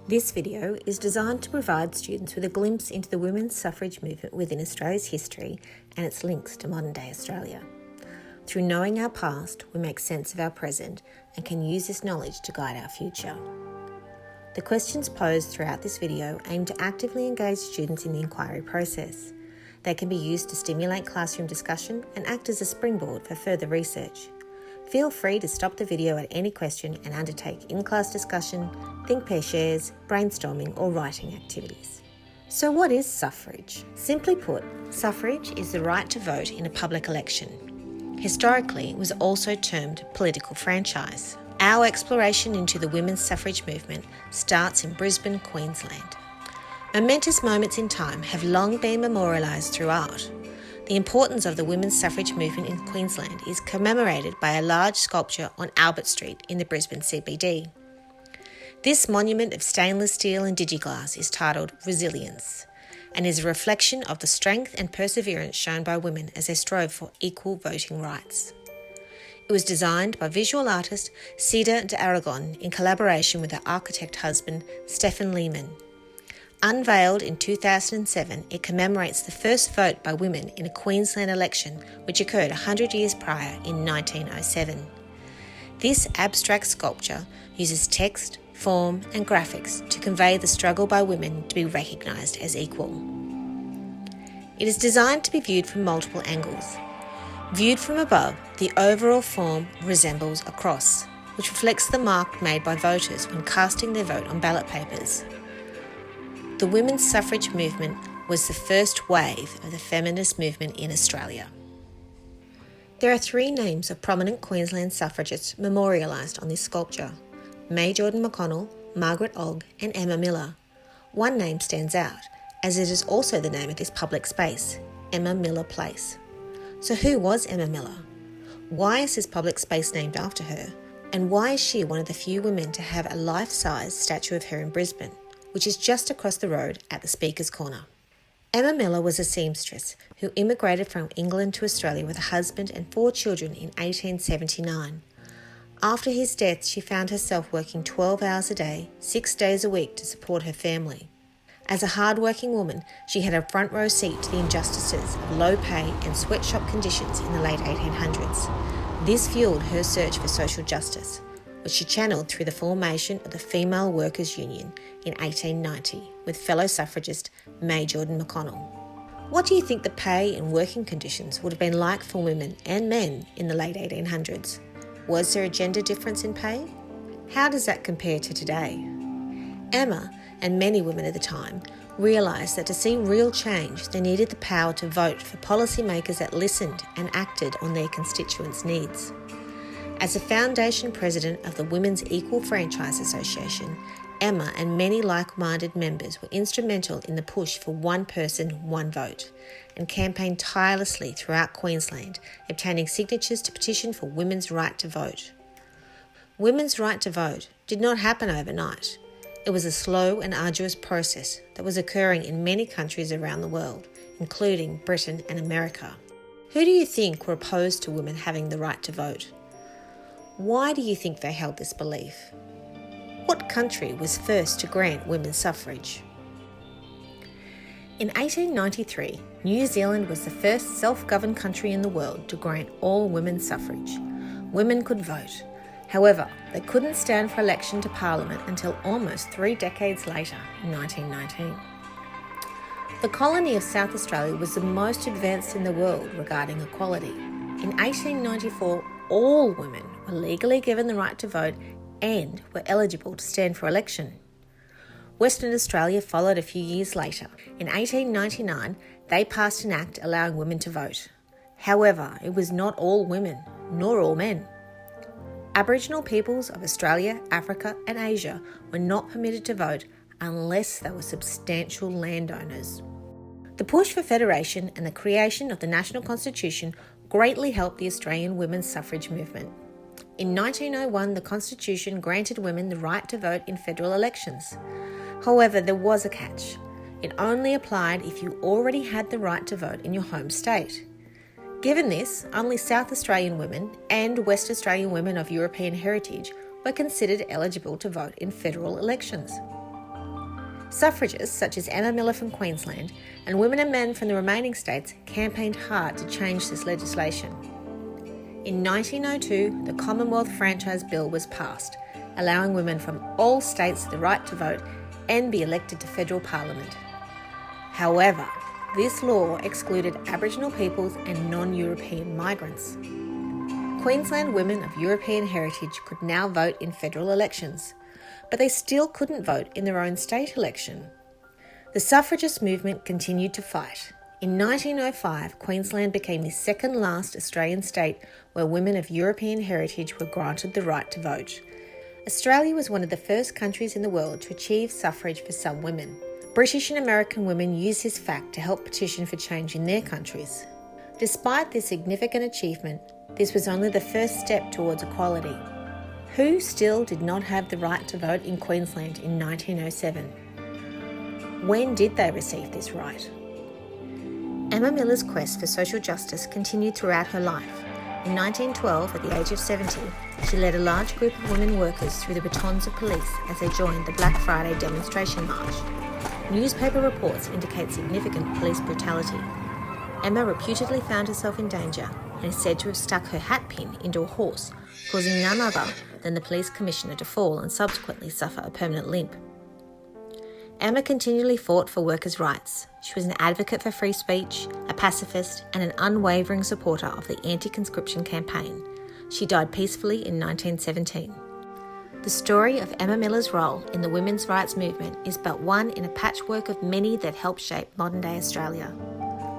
This video is designed to provide students with a glimpse into the women's suffrage movement within Australia's history and its links to modern-day Australia. Through knowing our past, we make sense of our present and can use this knowledge to guide our future. The questions posed throughout this video aim to actively engage students in the inquiry process. They can be used to stimulate classroom discussion and act as a springboard for further research. Feel free to stop the video at any question and undertake in-class discussion, think pair shares, brainstorming or writing activities. So what is suffrage? Simply put, suffrage is the right to vote in a public election. Historically, it was also termed political franchise. Our exploration into the women's suffrage movement starts in Brisbane, Queensland. Momentous moments in time have long been memorialised throughout. The importance of the women's suffrage movement in Queensland is commemorated by a large sculpture on Albert Street in the Brisbane CBD. This monument of stainless steel and digiglass is titled Resilience and is a reflection of the strength and perseverance shown by women as they strove for equal voting rights. It was designed by visual artist Cida de Aragon in collaboration with her architect husband Stephen Lehman. Unveiled in 2007, it commemorates the first vote by women in a Queensland election which occurred 100 years prior in 1907. This abstract sculpture uses text, form and graphics to convey the struggle by women to be recognised as equal. It is designed to be viewed from multiple angles. Viewed from above, the overall form resembles a cross, which reflects the mark made by voters when casting their vote on ballot papers. The women's suffrage movement was the first wave of the feminist movement in Australia. There are three names of prominent Queensland suffragists memorialised on this sculpture: May Jordan McConnell, Margaret Ogg and Emma Miller. One name stands out, as it is also the name of this public space, Emma Miller Place. So who was Emma Miller? Why is this public space named after her? And why is she one of the few women to have a life-size statue of her in Brisbane, which is just across the road at the Speaker's Corner? Emma Miller was a seamstress who immigrated from England to Australia with a husband and 4 children in 1879. After his death, she found herself working 12 hours a day, 6 days a week to support her family. As a hard-working woman, she had a front-row seat to the injustices of low pay and sweatshop conditions in the late 1800s. This fueled her search for social justice, which she channeled through the formation of the Female Workers' Union in 1890 with fellow suffragist May Jordan McConnell. What do you think the pay and working conditions would have been like for women and men in the late 1800s? Was there a gender difference in pay? How does that compare to today? Emma, and many women at the time, realised that to see real change, they needed the power to vote for policymakers that listened and acted on their constituents' needs. As the foundation president of the Women's Equal Franchise Association, Emma and many like-minded members were instrumental in the push for one person, one vote, and campaigned tirelessly throughout Queensland, obtaining signatures to petition for women's right to vote. Women's right to vote did not happen overnight. It was a slow and arduous process that was occurring in many countries around the world, including Britain and America. Who do you think were opposed to women having the right to vote? Why do you think they held this belief? What country was first to grant women's suffrage? In 1893, New Zealand was the first self-governed country in the world to grant all women suffrage. Women could vote. However, they couldn't stand for election to Parliament until almost 3 decades later, in 1919. The colony of South Australia was the most advanced in the world regarding equality. In 1894, all women were legally given the right to vote and were eligible to stand for election. Western Australia followed a few years later. In 1899, they passed an act allowing women to vote. However, it was not all women, nor all men. Aboriginal peoples of Australia, Africa and Asia were not permitted to vote unless they were substantial landowners. The push for federation and the creation of the National Constitution greatly helped the Australian women's suffrage movement. In 1901, the Constitution granted women the right to vote in federal elections. However, there was a catch. It only applied if you already had the right to vote in your home state. Given this, only South Australian women and West Australian women of European heritage were considered eligible to vote in federal elections. Suffragists such as Emma Miller from Queensland and women and men from the remaining states campaigned hard to change this legislation. In 1902, the Commonwealth Franchise Bill was passed, allowing women from all states the right to vote and be elected to federal parliament. However, this law excluded Aboriginal peoples and non-European migrants. Queensland women of European heritage could now vote in federal elections, but they still couldn't vote in their own state election. The suffragist movement continued to fight. In 1905, Queensland became the second last Australian state where women of European heritage were granted the right to vote. Australia was one of the first countries in the world to achieve suffrage for some women. British and American women used this fact to help petition for change in their countries. Despite this significant achievement, this was only the first step towards equality. Who still did not have the right to vote in Queensland in 1907? When did they receive this right? Emma Miller's quest for social justice continued throughout her life. In 1912, at the age of 70, she led a large group of women workers through the batons of police as they joined the Black Friday demonstration march. Newspaper reports indicate significant police brutality. Emma reputedly found herself in danger and is said to have stuck her hat pin into a horse, causing none other than the police commissioner to fall and subsequently suffer a permanent limp. Emma continually fought for workers' rights. She was an advocate for free speech, a pacifist, and an unwavering supporter of the anti-conscription campaign. She died peacefully in 1917. The story of Emma Miller's role in the women's rights movement is but one in a patchwork of many that helped shape modern-day Australia.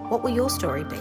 What will your story be?